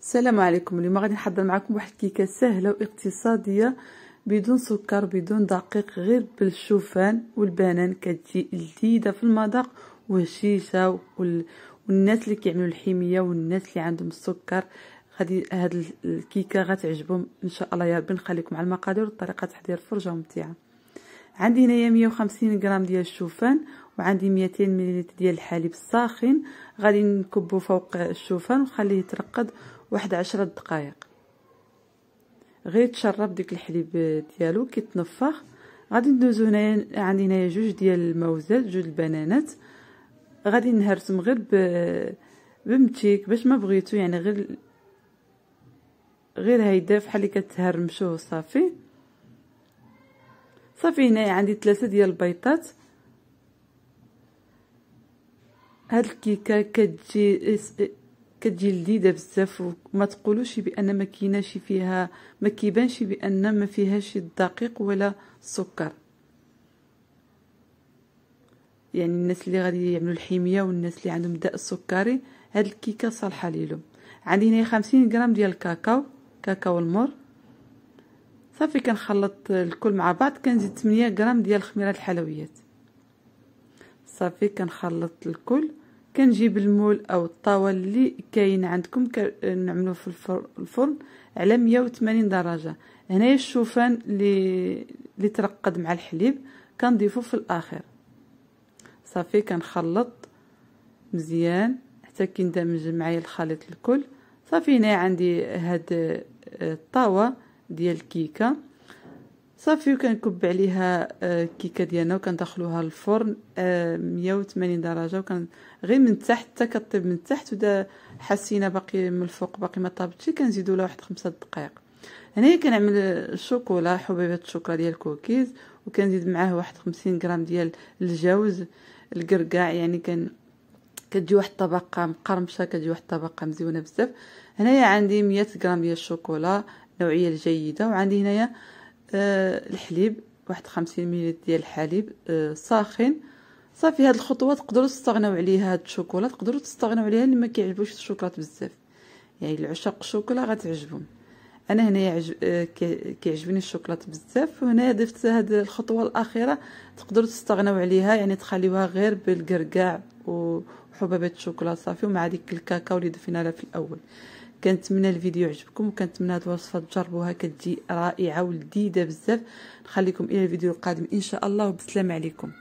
السلام عليكم. اليوم غادي نحضر معكم واحد الكيكه سهله واقتصاديه بدون سكر بدون دقيق، غير بالشوفان والبنان. كتجي لذيذه في المذاق وهشيشه، والناس اللي كيعملوا الحميه والناس اللي عندهم السكر غادي هاد الكيكه غتعجبهم ان شاء الله. يا ربي نخليكم على المقادير وطريقه تحضير فرجه ممتعه. عندي هنايا 150 غرام ديال الشوفان، وعندي 200 مليلتر ديال الحليب الساخن. غادي نكبو فوق الشوفان ونخليه يترقد واحد 10 دقائق، غير تشرب ديك الحليب ديالو كيتنفخ. غادي ندوزو هنايا، عندي هنايا جوج ديال الموزات، جوج البنانات. غادي نهرسهم غير بمتيك باش ما بغيتو، يعني غير هيدا بحال اللي كتهرمشوه صافي. هنايا عندي 3 ديال البيضات. هاد الكيكه كتجي لذيذه بزاف، وما تقولوش بان ما كايناش فيها، ما كيبانش بان ما فيهاش الدقيق ولا السكر. يعني الناس اللي غادي يعملوا الحميه والناس اللي عندهم داء السكري هاد الكيكه صالحه ليهم. عندي هنا 50 غرام ديال كاكاو المر. صافي كنخلط الكل مع بعض. كنزيد 8 غرام ديال الخميره الحلويات. صافي كنخلط الكل. كنجيب المول او الطاوه اللي كاين عندكم، نعملوه في الفرن على 180 درجه. هنايا الشوفان اللي ترقد مع الحليب كنضيفو في الاخر. صافي كنخلط مزيان حتى كيندمج معايا الخليط الكل. صافي هنا عندي هاد الطاوه ديال الكيكه. صافي وكنكب عليها الكيكه ديالنا وكندخلوها للفرن 180 درجه، غير من تحت حتى كطيب من تحت. ودا حسينا باقي من الفوق باقي ما طابتش، كنزيدوا لها واحد 5 دقائق. هنايا كنعمل الشوكولا، حبيبات الشوكولا ديال الكوكيز، وكنزيد معاه واحد 50 غرام ديال الجوز القرقاع. يعني كتجي واحد الطبقه مقرمشه، كتجي واحد الطبقه مزيونه بزاف. هنايا عندي 100 غرام ديال الشوكولا نوعيه الجيده، وعندي هنايا الحليب واحد 50 مليلتر ديال الحليب ساخن. صافي هاد الخطوه تقدروا تستغناو عليها. هاد الشوكولا تقدروا تستغناو عليها اللي ما كيعجبوش الشوكولات بزاف، يعني العشاق الشوكولا غتعجبهم. انا هنايا كيعجبني الشوكولات بزاف، وهنايا ضفت هاد الخطوه الاخيره تقدروا تستغناو عليها، يعني تخليوها غير بالقرقاع وحبيبات الشوكولا صافي، ومع ديك الكاكاو اللي ضفنا لها في الاول. كنتمنى الفيديو يعجبكم، وكنتمنى هاد الوصفه تجربوها، كتجي رائعه ولذيذه بزاف. نخليكم الى الفيديو القادم ان شاء الله، وبسلام عليكم.